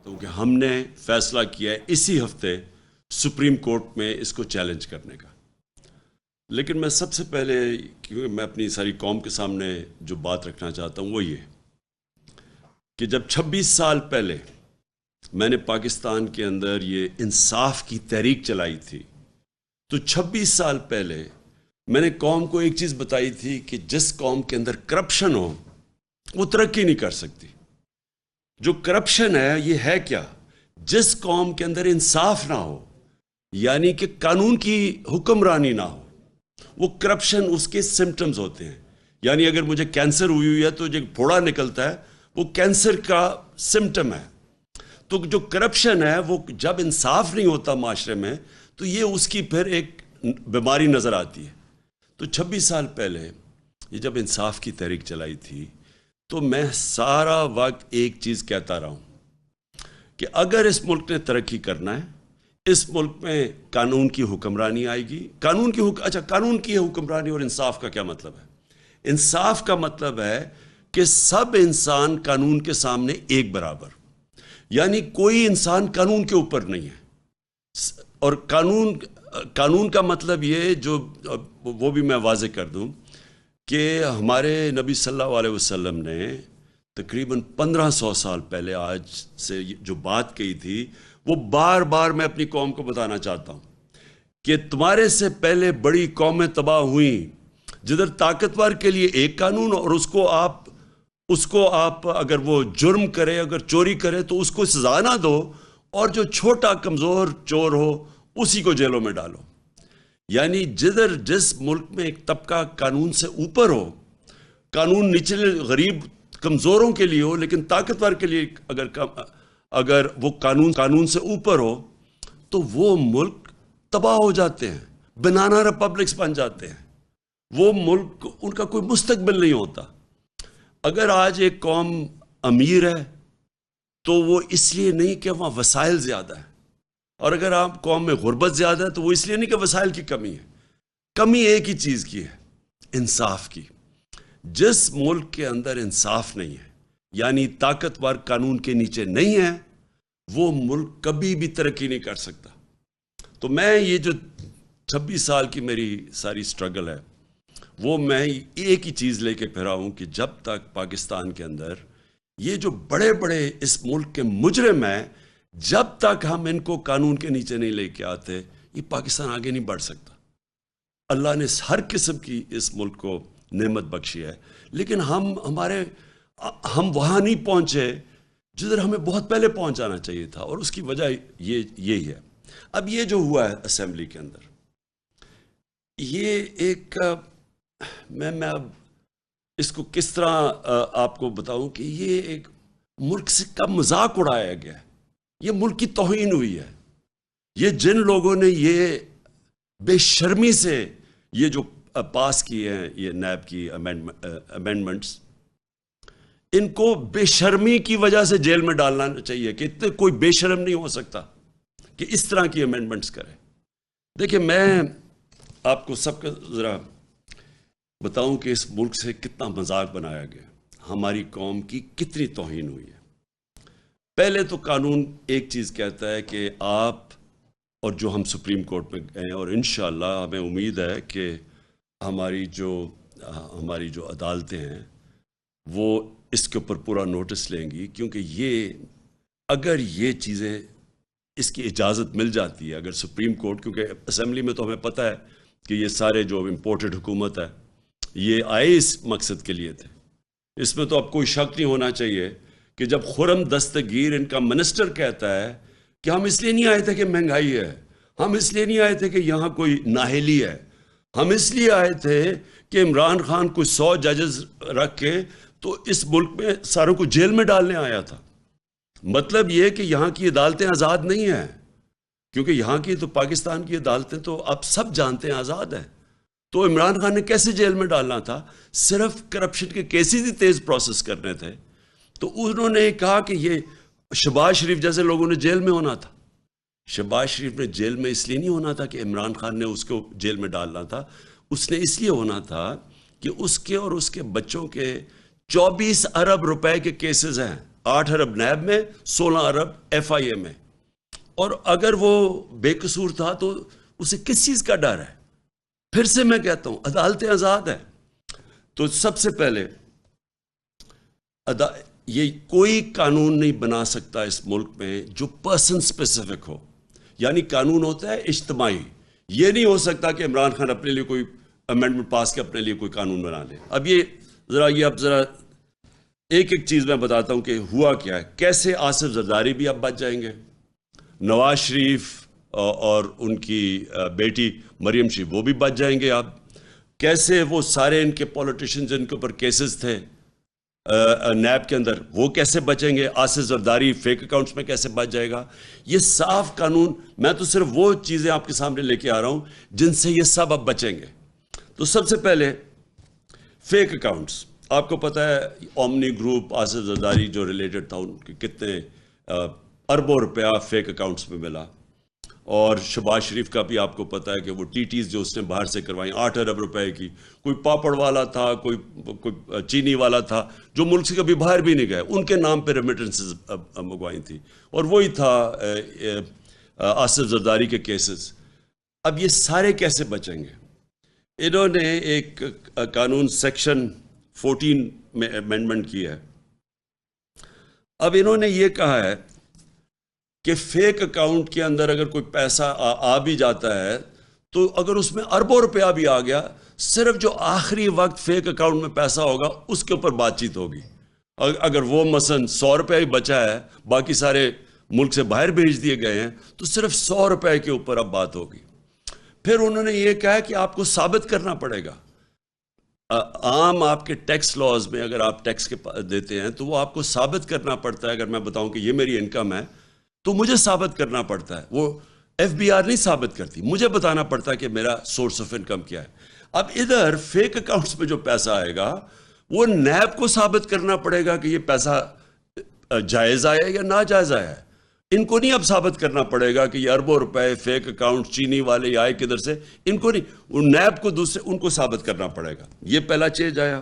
کیونکہ ہم نے فیصلہ کیا ہے اسی ہفتے سپریم کورٹ میں اس کو چیلنج کرنے کا. لیکن میں سب سے پہلے کیونکہ میں اپنی ساری قوم کے سامنے جو بات رکھنا چاہتا ہوں وہ یہ کہ جب 26 سال پہلے میں نے پاکستان کے اندر یہ انصاف کی تحریک چلائی تھی تو 26 سال پہلے میں نے قوم کو ایک چیز بتائی تھی کہ جس قوم کے اندر کرپشن ہو وہ ترقی نہیں کر سکتی. جو کرپشن ہے یہ ہے کیا؟ جس قوم کے اندر انصاف نہ ہو یعنی کہ قانون کی حکمرانی نہ ہو وہ کرپشن اس کے سمٹمز ہوتے ہیں. یعنی اگر مجھے کینسر ہوئی ہے تو جو پھوڑا نکلتا ہے وہ کینسر کا سمٹم ہے. تو جو کرپشن ہے وہ جب انصاف نہیں ہوتا معاشرے میں تو یہ اس کی پھر ایک بیماری نظر آتی ہے. تو 26 سال پہلے یہ جب انصاف کی تحریک چلائی تھی تو میں سارا وقت ایک چیز کہتا رہا ہوں کہ اگر اس ملک نے ترقی کرنا ہے اس ملک میں قانون کی حکمرانی آئے گی. قانون کی حکمرانی اور انصاف کا کیا مطلب ہے؟ انصاف کا مطلب ہے کہ سب انسان قانون کے سامنے ایک برابر، یعنی کوئی انسان قانون کے اوپر نہیں ہے. اور قانون کا مطلب یہ جو وہ بھی میں واضح کر دوں کہ ہمارے نبی صلی اللہ علیہ وسلم نے تقریباً 1500 سال پہلے آج سے جو بات کہی تھی وہ بار بار میں اپنی قوم کو بتانا چاہتا ہوں کہ تمہارے سے پہلے بڑی قومیں تباہ ہوئیں جدھر طاقتور کے لیے ایک قانون اور اس کو آپ اگر وہ جرم کرے اگر چوری کرے تو اس کو سزا نہ دو اور جو چھوٹا کمزور چور ہو اسی کو جیلوں میں ڈالو. یعنی جس ملک میں ایک طبقہ قانون سے اوپر ہو، قانون نچلے غریب کمزوروں کے لیے ہو لیکن طاقتور کے لیے اگر وہ قانون سے اوپر ہو تو وہ ملک تباہ ہو جاتے ہیں، بنانا ریپبلکس بن جاتے ہیں. وہ ملک ان کا کوئی مستقبل نہیں ہوتا. اگر آج ایک قوم امیر ہے تو وہ اس لیے نہیں کہ وہاں وسائل زیادہ ہے، اور اگر آپ قوم میں غربت زیادہ ہے تو وہ اس لیے نہیں کہ وسائل کی کمی ہے. کمی ایک ہی چیز کی ہے، انصاف کی. جس ملک کے اندر انصاف نہیں ہے یعنی طاقتور قانون کے نیچے نہیں ہے وہ ملک کبھی بھی ترقی نہیں کر سکتا. تو میں یہ جو 26 سال کی میری ساری سٹرگل ہے وہ میں ایک ہی چیز لے کے پھرا ہوں کہ جب تک پاکستان کے اندر یہ جو بڑے بڑے اس ملک کے مجرم ہیں جب تک ہم ان کو قانون کے نیچے نہیں لے کے آتے یہ پاکستان آگے نہیں بڑھ سکتا. اللہ نے ہر قسم کی اس ملک کو نعمت بخشی ہے لیکن ہم وہاں نہیں پہنچے جدھر ہمیں بہت پہلے پہنچ جانا چاہیے تھا اور اس کی وجہ یہی ہے. اب یہ جو ہوا ہے اسمبلی کے اندر یہ ایک میں اب اس کو کس طرح آپ کو بتاؤں کہ یہ ایک ملک سے کب مذاق اڑایا گیا ہے. یہ ملک کی توہین ہوئی ہے. یہ جن لوگوں نے یہ بے شرمی سے یہ جو پاس کیے ہیں یہ نیب کی امینڈمنٹس ان کو بے شرمی کی وجہ سے جیل میں ڈالنا چاہیے کہ اتنے کوئی بے شرم نہیں ہو سکتا کہ اس طرح کی امینڈمنٹس کرے. دیکھیں میں آپ کو سب کا ذرا بتاؤں کہ اس ملک سے کتنا مذاق بنایا گیا، ہماری قوم کی کتنی توہین ہوئی ہے. پہلے تو قانون ایک چیز کہتا ہے کہ آپ اور جو ہم سپریم کورٹ میں گئے اور انشاءاللہ ہمیں امید ہے کہ ہماری جو عدالتیں ہیں وہ اس کے اوپر پورا نوٹس لیں گی کیونکہ اگر یہ چیزیں اس کی اجازت مل جاتی ہے اگر سپریم کورٹ، کیونکہ اسمبلی میں تو ہمیں پتہ ہے کہ یہ سارے جو امپورٹڈ حکومت ہے یہ آئے اس مقصد کے لیے تھے. اس میں تو اب کوئی شک نہیں ہونا چاہیے کہ جب خرم دستگیر ان کا منسٹر کہتا ہے کہ ہم اس لیے نہیں آئے تھے کہ مہنگائی ہے، ہم اس لیے نہیں آئے تھے کہ یہاں کوئی نااہلی ہے، ہم اس لیے آئے تھے کہ عمران خان کوئی 100 ججز رکھ کے تو اس ملک میں ساروں کو جیل میں ڈالنے آیا تھا. مطلب یہ کہ یہاں کی عدالتیں آزاد نہیں ہیں کیونکہ یہاں کی تو پاکستان کی عدالتیں تو آپ سب جانتے ہیں آزاد ہیں. تو عمران خان نے کیسے جیل میں ڈالنا تھا؟ صرف کرپشن کے کیسز ہی تیز پروسیس کرنے تھے. تو انہوں نے کہا کہ یہ شہباز شریف جیسے لوگوں نے جیل میں ہونا تھا. شہباز شریف نے جیل میں اس لیے نہیں ہونا تھا کہ عمران خان نے اس کو جیل میں ڈالنا تھا، اس نے اس لیے ہونا تھا کہ اس کے اور اس کے بچوں کے 24 ارب روپے کے کیسز ہیں 8 ارب نیب میں، 16 ارب FIA میں. اور اگر وہ بے قصور تھا تو اسے کس چیز کا ڈر ہے؟ پھر سے میں کہتا ہوں عدالتیں آزاد ہیں. تو سب سے پہلے یہ کوئی قانون نہیں بنا سکتا اس ملک میں جو پرسن سپیسیفک ہو. یعنی قانون ہوتا ہے اجتماعی. یہ نہیں ہو سکتا کہ عمران خان اپنے لیے کوئی امینڈمنٹ پاس کے اپنے لیے کوئی قانون بنا لے. اب یہ اب ذرا ایک ایک چیز میں بتاتا ہوں کہ ہوا کیا ہے. کیسے آصف زرداری بھی اب بچ جائیں گے، نواز شریف اور ان کی بیٹی مریم شریف وہ بھی بچ جائیں گے. اب کیسے وہ سارے ان کے پولیٹیشین جن کے اوپر کیسز تھے نیب کے اندر وہ کیسے بچیں گے. آصف زرداری فیک اکاؤنٹس میں کیسے بچ جائے گا. یہ صاف قانون، میں تو صرف وہ چیزیں آپ کے سامنے لے کے آ رہا ہوں جن سے یہ سب اب بچیں گے. تو سب سے پہلے فیک اکاؤنٹس. آپ کو پتہ ہے اومنی گروپ، آصف زرداری جو ریلیٹڈ تھا، ان کے کتنے اربوں روپیہ فیک اکاؤنٹس میں ملا. اور شہباز شریف کا بھی آپ کو پتہ ہے کہ وہ ٹیز جو اس نے باہر سے کروائیں 8 ارب روپے کی. کوئی پاپڑ والا تھا، کوئی چینی والا تھا جو ملک سے کبھی باہر بھی نہیں گئے، ان کے نام پہ ریمیٹنسز منگوائی تھی. اور وہی تھا آصف زرداری کے کیسز. اب یہ سارے کیسے بچیں گے؟ انہوں نے ایک قانون سیکشن 14 میں امینڈمنٹ کی ہے. اب انہوں نے یہ کہا ہے کہ فیک اکاؤنٹ کے اندر اگر کوئی پیسہ آ بھی جاتا ہے تو اگر اس میں اربوں روپیہ بھی آ گیا، صرف جو آخری وقت فیک اکاؤنٹ میں پیسہ ہوگا اس کے اوپر بات چیت ہوگی. اگر وہ مثلا 100 روپے ہی بچا ہے، باقی سارے ملک سے باہر بھیج دیے گئے ہیں، تو صرف 100 روپے کے اوپر اب بات ہوگی. پھر انہوں نے یہ کہا کہ آپ کو ثابت کرنا پڑے گا. عام آپ کے ٹیکس لاز میں اگر آپ ٹیکس کے دیتے ہیں تو وہ آپ کو ثابت کرنا پڑتا ہے. اگر میں بتاؤں کہ یہ میری انکم ہے تو مجھے ثابت کرنا پڑتا ہے. وہ FBI نہیں ثابت کرتی، مجھے بتانا پڑتا ہے کہ میرا سورس آف انکم کیا ہے. اب ادھر فیک اکاؤنٹس میں جو پیسہ آئے گا وہ نیب کو ثابت کرنا پڑے گا کہ یہ پیسہ جائز آیا ہے یا ناجائز آیا ہے. ان کو نہیں اب ثابت کرنا پڑے گا کہ یہ اربوں روپے فیک اکاؤنٹ چینی والے آئے کدھر سے. ان کو نہیں، نیب کو ان کو ثابت کرنا پڑے گا. یہ پہلا چینج آیا.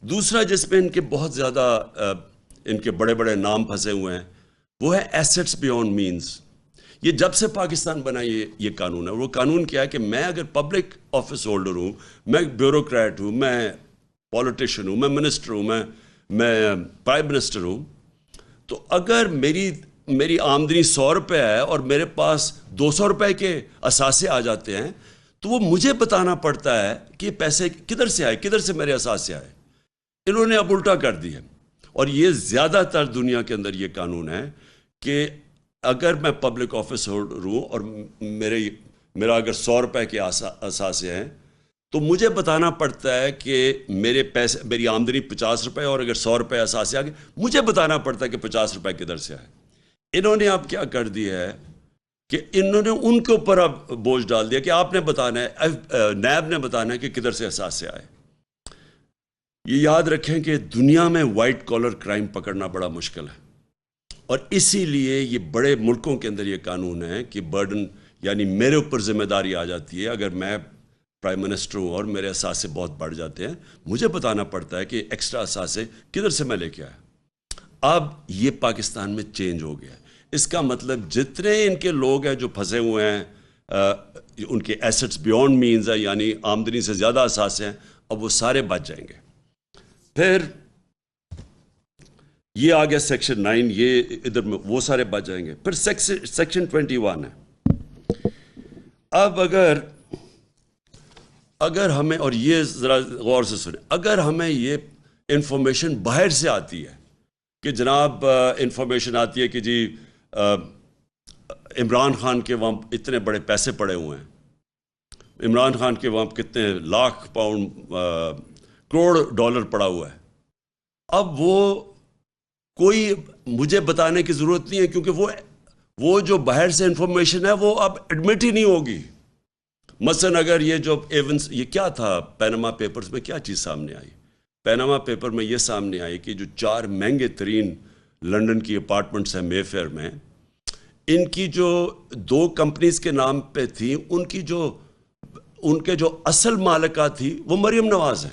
دوسرا جس میں ان کے بہت زیادہ ان کے بڑے بڑے نام پھنسے ہوئے ہیں وہ ہے ایسٹس بیونڈ مینز. یہ جب سے پاکستان بنا یہ قانون ہے. وہ قانون کیا ہے کہ میں اگر پبلک آفس ہولڈر ہوں، میں بیوروکریٹ ہوں، میں پولیٹیشین ہوں، میں منسٹر ہوں، میں پرائم منسٹر ہوں، تو اگر میری آمدنی 100 روپے ہے اور میرے پاس 200 روپے کے اثاثے آ جاتے ہیں تو وہ مجھے بتانا پڑتا ہے کہ یہ پیسے کدھر سے آئے، کدھر سے میرے اثاثے آئے. انہوں نے اب الٹا کر دیا. اور یہ زیادہ تر دنیا کے اندر یہ قانون ہے کہ اگر میں پبلک آفس ہولڈر ہوں اور میرا اگر 100 روپے کے اثاثے ہیں تو مجھے بتانا پڑتا ہے کہ میری آمدنی 50 روپے اور اگر 100 روپے اثاثے آ گئے مجھے بتانا پڑتا ہے کہ 50 روپے کدھر سے آئے. انہوں نے اب کیا کر دیا ہے کہ انہوں نے ان کے اوپر اب بوجھ ڈال دیا کہ آپ نے بتانا ہے، نیب نے بتانا ہے کہ کدھر سے اثاثے آئے. یہ یاد رکھیں کہ دنیا میں وائٹ کالر کرائم پکڑنا بڑا مشکل ہے، اور اسی لیے یہ بڑے ملکوں کے اندر یہ قانون ہے کہ برڈن، یعنی میرے اوپر ذمہ داری آ جاتی ہے. اگر میں پرائم منسٹر ہوں اور میرے اثاثے بہت بڑھ جاتے ہیں، مجھے بتانا پڑتا ہے کہ ایکسٹرا اثاثے کدھر سے میں لے کے آیا. اب یہ پاکستان میں چینج ہو گیا. اس کا مطلب جتنے ان کے لوگ ہیں جو پھنسے ہوئے ہیں، ان کے ایسٹس بیونڈ مینز ہے، یعنی آمدنی سے زیادہ اثاثے ہیں، اب وہ سارے بچ جائیں گے. پھر یہ آ گیا سیکشن 9، یہ ادھر میں وہ سارے بچ جائیں گے. پھر سیکشن 21 ہے. اب اگر ہمیں، اور یہ ذرا غور سے سنیں، اگر ہمیں یہ انفارمیشن باہر سے آتی ہے کہ جناب انفارمیشن آتی ہے کہ جی عمران خان کے وہاں اتنے بڑے پیسے پڑے ہوئے ہیں، عمران خان کے وہاں کتنے لاکھ پاؤنڈ کروڑ ڈالر پڑا ہوا ہے. اب وہ کوئی مجھے بتانے کی ضرورت نہیں ہے، کیونکہ وہ جو باہر سے انفارمیشن ہے وہ اب ایڈمٹ ہی نہیں ہوگی. مثلا اگر یہ جو ایونس، یہ کیا تھا پیناما پیپرز میں کیا چیز سامنے آئی؟ پیناما پیپر میں یہ سامنے آئی کہ جو 4 مہنگے ترین لنڈن کی اپارٹمنٹس ہیں مے فیئر میں، ان کی جو 2 کمپنیز کے نام پہ تھی، ان کے جو اصل مالکہ تھی وہ مریم نواز ہیں.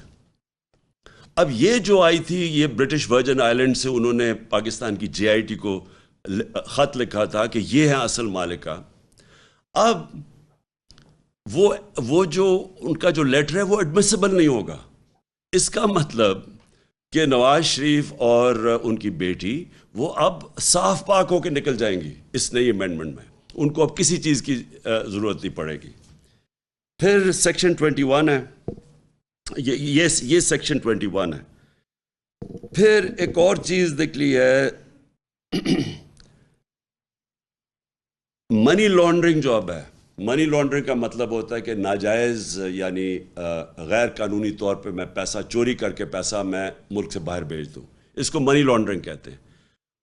اب یہ جو آئی تھی یہ برٹش ورجن آئلینڈ سے انہوں نے پاکستان کی JIT کو خط لکھا تھا کہ یہ ہے اصل مالکہ. اب وہ جو ان کا جو لیٹر ہے وہ ایڈمیسیبل نہیں ہوگا. اس کا مطلب کہ نواز شریف اور ان کی بیٹی وہ اب صاف پاک ہو کے نکل جائیں گی اس نئی امینڈمنٹ میں. ان کو اب کسی چیز کی ضرورت نہیں پڑے گی. پھر سیکشن 21 ہے, یہ سیکشن 21 ہے. پھر ایک اور چیز نکلی ہے, منی لانڈرنگ جو اب ہے. منی لانڈرنگ کا مطلب ہوتا ہے کہ ناجائز یعنی غیر قانونی طور پہ میں پیسہ چوری کر کے پیسہ میں ملک سے باہر بھیج دوں, اس کو منی لانڈرنگ کہتے ہیں.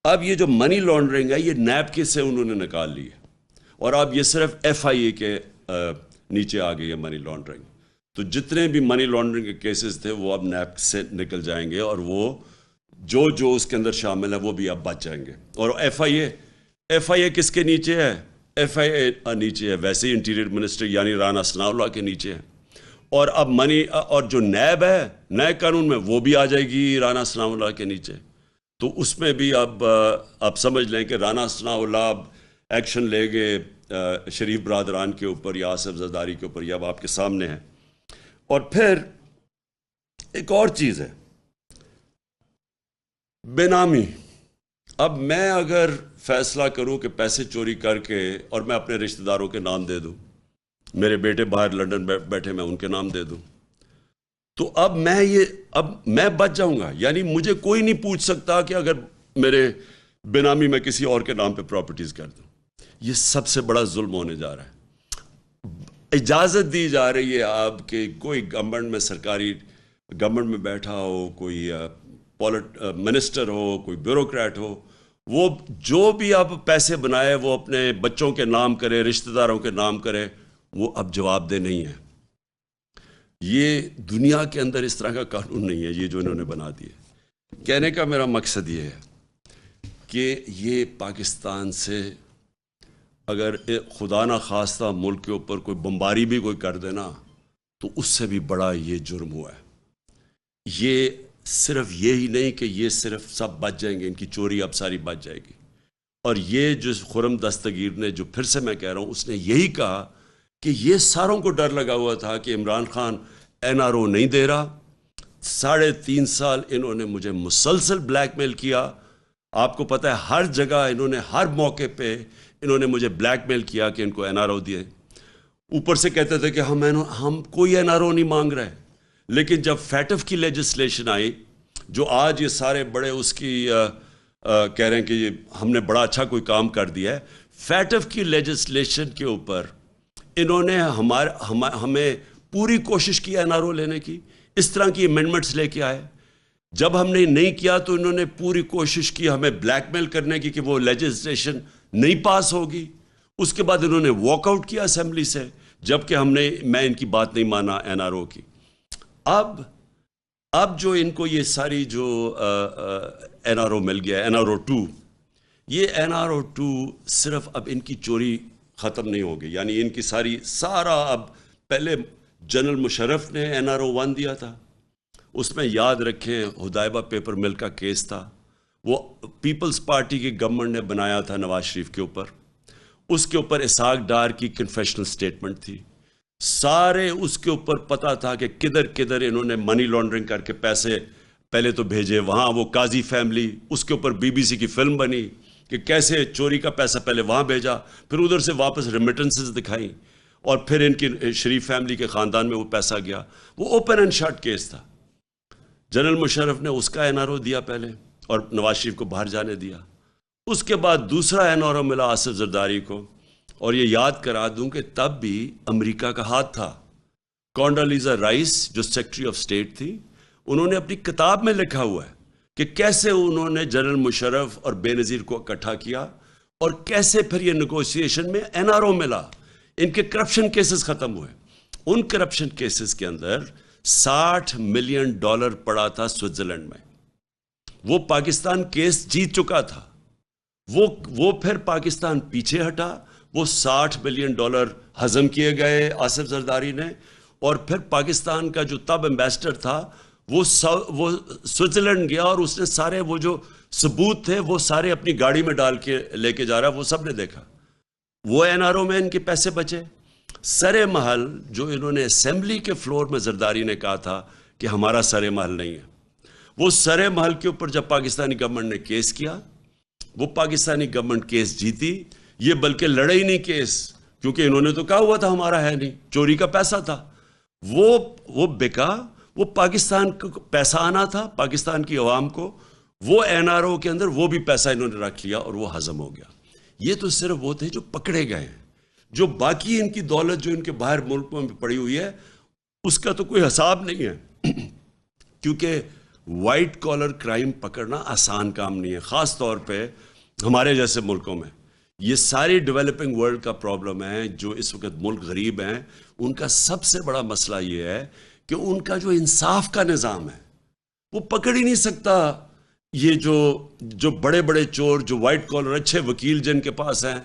اب یہ جو منی لانڈرنگ ہے یہ نیب کے سے انہوں نے نکال لی ہے, اور اب یہ صرف FIA کے نیچے آ گئی ہے منی لانڈرنگ. تو جتنے بھی منی لانڈرنگ کے کیسز تھے وہ اب نیب سے نکل جائیں گے, اور وہ جو اس کے اندر شامل ہے وہ بھی اب بچ جائیں گے. اور FIA کس کے نیچے ہے؟ FIA نیچے ہے ویسے ہی انٹیریئر منسٹر یعنی رانا ثناء اللہ کے نیچے ہے. اور اب اور جو نیب ہے نئے قانون میں وہ بھی آ جائے گی رانا ثناء اللہ کے نیچے. تو اس میں بھی اب سمجھ لیں کہ رانا ثناء اللہ اب ایکشن لے گئے شریف برادران کے اوپر یا آصف زرداری کے اوپر, یہ اب آپ کے سامنے ہے. اور پھر ایک اور چیز ہے بے نامی. اب میں اگر فیصلہ کروں کہ پیسے چوری کر کے اور میں اپنے رشتہ داروں کے نام دے دوں, میرے بیٹے باہر لندن بیٹھے میں ان کے نام دے دوں, تو اب میں بچ جاؤں گا. یعنی مجھے کوئی نہیں پوچھ سکتا کہ اگر میرے بے نامی میں کسی اور کے نام پہ پراپرٹیز کر دوں. یہ سب سے بڑا ظلم ہونے جا رہا ہے. اجازت دی جا رہی ہے آپ کہ کوئی گورنمنٹ میں سرکاری گورنمنٹ میں بیٹھا ہو, کوئی منسٹر ہو, کوئی بیوروکریٹ ہو, وہ جو بھی اب پیسے بنائے وہ اپنے بچوں کے نام کرے, رشتہ داروں کے نام کرے, وہ اب جواب دہ نہیں ہے. یہ دنیا کے اندر اس طرح کا قانون نہیں ہے یہ جو انہوں نے بنا دیے. کہنے کا میرا مقصد یہ ہے کہ یہ پاکستان سے اگر خدا نہ خواستہ ملک کے اوپر کوئی بمباری بھی کوئی کر دینا تو اس سے بھی بڑا یہ جرم ہوا ہے. یہ صرف یہی نہیں کہ یہ صرف سب بچ جائیں گے, ان کی چوری اب ساری بچ جائے گی. اور یہ جو خرم دستگیر نے, جو پھر سے میں کہہ رہا ہوں, اس نے یہی کہا کہ یہ ساروں کو ڈر لگا ہوا تھا کہ عمران خان NRO نہیں دے رہا. 3.5 سال انہوں نے مجھے مسلسل بلیک میل کیا. آپ کو پتہ ہے ہر جگہ انہوں نے, ہر موقع پہ انہوں نے مجھے بلیک میل کیا کہ ان کو NRO دیے. اوپر سے کہتے تھے کہ ہم کوئی NRO نہیں مانگ رہے. لیکن جب FATF کی لیجسلیشن آئی, جو آج یہ سارے بڑے اس کی کہہ رہے ہیں کہ ہم نے بڑا اچھا کوئی کام کر دیا ہے, FATF کی لیجسلیشن کے اوپر انہوں نے ہمیں پوری کوشش کی NRO لینے کی. اس طرح کی امینڈمنٹس لے کے آئے. جب ہم نے نہیں کیا تو انہوں نے پوری کوشش کی ہمیں بلیک میل کرنے کی کہ وہ لیجسلیشن نہیں پاس ہوگی. اس کے بعد انہوں نے واک آؤٹ کیا اسمبلی سے, جبکہ میں ان کی بات نہیں مانا NRO کی. اب جو ان کو یہ ساری جو NRO مل گیا, NRO 2, یہ NRO 2 صرف اب ان کی چوری ختم نہیں ہوگی. یعنی ان کی سارا اب پہلے جنرل مشرف نے NRO 1 دیا تھا, اس میں یاد رکھیں ہدایبہ پیپر مل کا کیس تھا, وہ پیپلز پارٹی کی گورنمنٹ نے بنایا تھا نواز شریف کے اوپر. اس کے اوپر اسحاق ڈار کی کنفیشنل سٹیٹمنٹ تھی. سارے اس کے اوپر پتا تھا کہ کدھر انہوں نے منی لانڈرنگ کر کے پیسے پہلے تو بھیجے وہاں. وہ قاضی فیملی, اس کے اوپر BBC کی فلم بنی کہ کیسے چوری کا پیسہ پہلے وہاں بھیجا, پھر ادھر سے واپس ریمیٹنسز دکھائیں, اور پھر ان کی شریف فیملی کے خاندان میں وہ پیسہ گیا. وہ اوپن اینڈ شٹ کیس تھا. جنرل مشرف نے اس کا NRO دیا پہلے اور نواز شریف کو باہر جانے دیا. اس کے بعد دوسرا NRO ملا آصف زرداری کو, اور یہ یاد کرا دوں کہ تب بھی امریکہ کا ہاتھ تھا. کونڈالیزا رائس جو سیکرٹری آف اسٹیٹ تھی, انہوں نے اپنی کتاب میں لکھا ہوا ہے کہ کیسے انہوں نے جنرل مشرف اور بے نظیر کو اکٹھا کیا, اور کیسے پھر یہ نیگوشیشن میں NRO ملا. ان کے کرپشن کیسز ختم ہوئے. ان کرپشن کیسز کے اندر $60 ملین پڑا تھا سوئٹزرلینڈ میں. وہ پاکستان کیس جیت چکا تھا. وہ پھر پاکستان پیچھے ہٹا. وہ $60 ملین ہضم کیے گئے آصف زرداری نے, اور پھر پاکستان کا جو تب ایمبیسڈر تھا وہ سوئٹزرلینڈ گیا اور اس نے سارے وہ جو ثبوت تھے وہ سارے اپنی گاڑی میں ڈال کے لے کے جا رہا، وہ سب نے دیکھا. وہ این آر او میں ان کے پیسے بچے. سر محل جو انہوں نے اسمبلی کے فلور میں زرداری نے کہا تھا کہ ہمارا سر محل نہیں ہے، وہ سر محل کے اوپر جب پاکستانی گورنمنٹ نے کیس کیا، وہ پاکستانی گورنمنٹ کیس جیتی. یہ بلکہ لڑے ہی نہیں کیس، کیونکہ انہوں نے تو کہا ہوا تھا ہمارا ہے نہیں، چوری کا پیسہ تھا. وہ بکا. وہ پاکستان کو پیسہ آنا تھا، پاکستان کی عوام کو. وہ این آر او کے اندر وہ بھی پیسہ انہوں نے رکھ لیا اور وہ ہضم ہو گیا. یہ تو صرف وہ تھے جو پکڑے گئے ہیں. جو باقی ان کی دولت جو ان کے باہر ملکوں میں پڑی ہوئی ہے اس کا تو کوئی حساب نہیں ہے. کیونکہ وائٹ کالر کرائم پکڑنا آسان کام نہیں ہے، خاص طور پہ ہمارے جیسے ملکوں میں. یہ ساری ڈیولپنگ ورلڈ کا پرابلم ہے. جو اس وقت ملک غریب ہیں ان کا سب سے بڑا مسئلہ یہ ہے کہ ان کا جو انصاف کا نظام ہے وہ پکڑ ہی نہیں سکتا. یہ جو بڑے بڑے چور، جو وائٹ کالر اچھے وکیل جن کے پاس ہیں،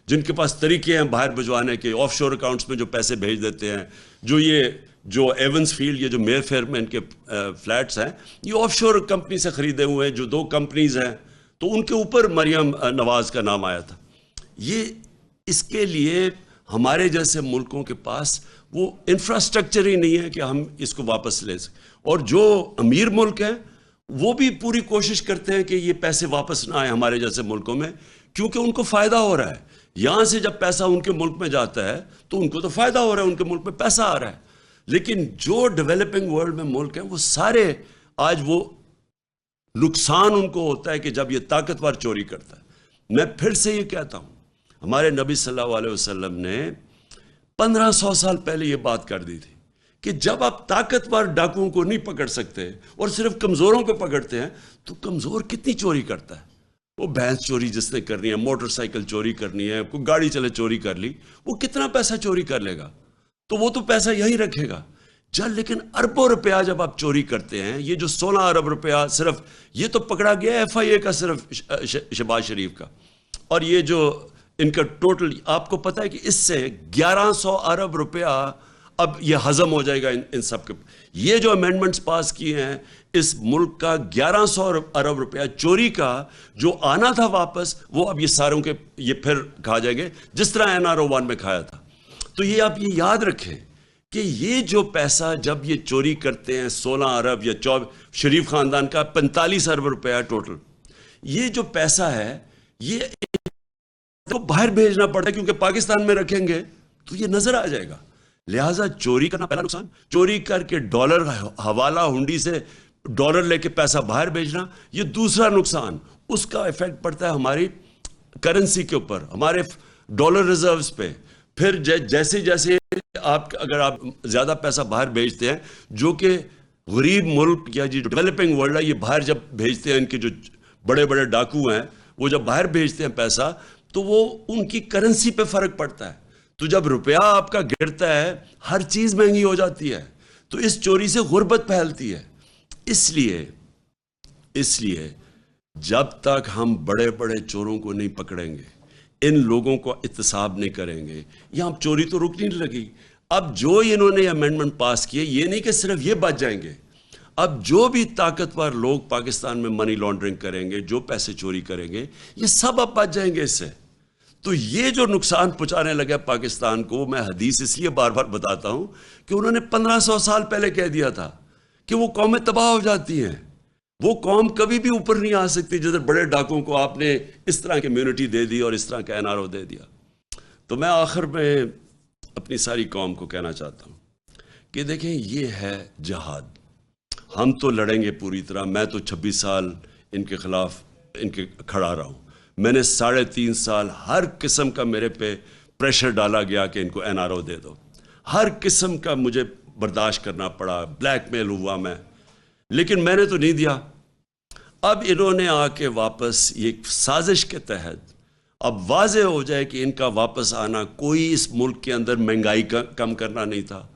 جن کے پاس طریقے ہیں باہر بھجوانے کے، آف شور اکاؤنٹس میں جو پیسے بھیج دیتے ہیں، جو ایونس فیلڈ، یہ جو میئر فیئر میں ان کے فلیٹس ہیں، یہ آف شور کمپنی سے خریدے ہوئے ہیں، جو 2 کمپنیز ہیں. تو ان کے اوپر مریم نواز کا نام آیا تھا. یہ اس کے لیے ہمارے جیسے ملکوں کے پاس وہ انفراسٹرکچر ہی نہیں ہے کہ ہم اس کو واپس لے سکیں. اور جو امیر ملک ہیں وہ بھی پوری کوشش کرتے ہیں کہ یہ پیسے واپس نہ آئیں ہمارے جیسے ملکوں میں، کیونکہ ان کو فائدہ ہو رہا ہے. یہاں سے جب پیسہ ان کے ملک میں جاتا ہے تو ان کو تو فائدہ ہو رہا ہے، ان کے ملک میں پیسہ آ رہا ہے. لیکن جو ڈیولپنگ ورلڈ میں ملک ہیں وہ سارے آج وہ نقصان ان کو ہوتا ہے کہ جب یہ طاقتور چوری کرتا ہے. میں پھر سے یہ کہتا ہوں، ہمارے نبی صلی اللہ علیہ وسلم نے 1500 سال پہلے یہ بات کر دی تھی کہ جب آپ طاقتور ڈاکوؤں کو نہیں پکڑ سکتے اور صرف کمزوروں کو پکڑتے ہیں تو کمزور کتنی چوری کرتا ہے. وہ بھینس چوری جس نے کرنی ہے، موٹر سائیکل چوری کرنی ہے، کوئی گاڑی چلے چوری کر لی، وہ کتنا پیسہ چوری کر لے گا؟ تو وہ تو پیسہ یہی رکھے گا. لیکن اربوں روپیہ جب آپ چوری کرتے ہیں، یہ جو 16 ارب روپیہ صرف یہ تو پکڑا گیا ایف آئی اے کا، صرف شہباز شریف کا. اور یہ جو ان کا ٹوٹل، آپ کو پتہ ہے کہ اس سے 1100 ارب روپیہ اب یہ ہضم ہو جائے گا ان سب کے. یہ جو امینڈمنٹس پاس کیے ہیں، اس ملک کا 1100 ارب روپیہ چوری کا جو آنا تھا واپس، وہ اب یہ ساروں کے یہ پھر کھا جائیں گے جس طرح این آر او 1 میں کھایا تھا. تو یہ آپ یہ یاد رکھیں کہ یہ جو پیسہ جب یہ چوری کرتے ہیں 16 ارب یا 24، شریف خاندان کا 45 ارب روپیہ ٹوٹل، یہ جو پیسہ ہے یہ تو باہر بھیجنا پڑتا ہے کیونکہ پاکستان میں رکھیں گے تو یہ نظر آ جائے گا. لہٰذا چوری کرنا پہلا نقصان، چوری کر کے ڈالر حوالہ ہنڈی سے ڈالر لے کے پیسہ باہر بھیجنا، یہ دوسرا نقصان. اس کا ایفیکٹ پڑتا ہے ہماری کرنسی کے اوپر، ہمارے ڈالر ریزروز پہ. پھر جیسے جیسے اگر آپ زیادہ پیسہ باہر بھیجتے ہیں، جو کہ غریب ملک یا جو ڈیولپنگ ورلڈ ہے، یہ باہر جب بھیجتے ہیں، ان کے جو بڑے بڑے ڈاکو ہیں وہ جب باہر بھیجتے ہیں پیسہ، تو وہ ان کی کرنسی پہ فرق پڑتا ہے. تو جب روپیہ آپ کا گرتا ہے ہر چیز مہنگی ہو جاتی ہے. تو اس چوری سے غربت پھیلتی ہے. اس لیے جب تک ہم بڑے بڑے چوروں کو نہیں پکڑیں گے، ان لوگوں کو احتساب نہیں کریں گے، یہاں چوری تو رک نہیں لگی. اب جو انہوں نے امینڈمنٹ پاس کیے، یہ نہیں کہ صرف یہ بچ جائیں گے، اب جو بھی طاقتور لوگ پاکستان میں منی لانڈرنگ کریں گے، جو پیسے چوری کریں گے، یہ سب اب بچ جائیں گے اس سے. تو یہ جو نقصان پہنچانے لگا پاکستان کو، میں حدیث اس لیے بار بار بتاتا ہوں کہ انہوں نے 1500 سال پہلے کہہ دیا تھا کہ وہ قومیں تباہ ہو جاتی ہیں. وہ قوم کبھی بھی اوپر نہیں آ سکتی جدھر بڑے ڈاکوں کو آپ نے اس طرح کی امیونٹی دے دی اور اس طرح کا این آر او دے دیا. تو میں آخر میں اپنی ساری قوم کو کہنا چاہتا ہوں کہ دیکھیں، یہ ہے جہاد. ہم تو لڑیں گے پوری طرح. میں تو 26 سال ان کے خلاف کھڑا رہا ہوں. میں نے 3.5 سال ہر قسم کا میرے پہ پریشر ڈالا گیا کہ ان کو این آر او دے دو. ہر قسم کا مجھے برداشت کرنا پڑا، بلیک میل ہوا میں، لیکن میں نے تو نہیں دیا. اب انہوں نے آ کے واپس یہ سازش کے تحت اب واضح ہو جائے کہ ان کا واپس آنا کوئی اس ملک کے اندر مہنگائی کا کم کرنا نہیں تھا.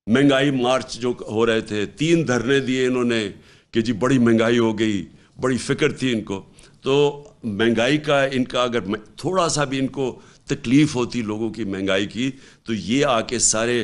مہنگائی مارچ جو ہو رہے تھے، 3 دھرنے دیے انہوں نے کہ جی بڑی مہنگائی ہو گئی، بڑی فکر تھی ان کو. تو مہنگائی کا ان کا اگر تھوڑا سا بھی ان کو تکلیف ہوتی لوگوں کی مہنگائی کی، تو یہ آ کے سارے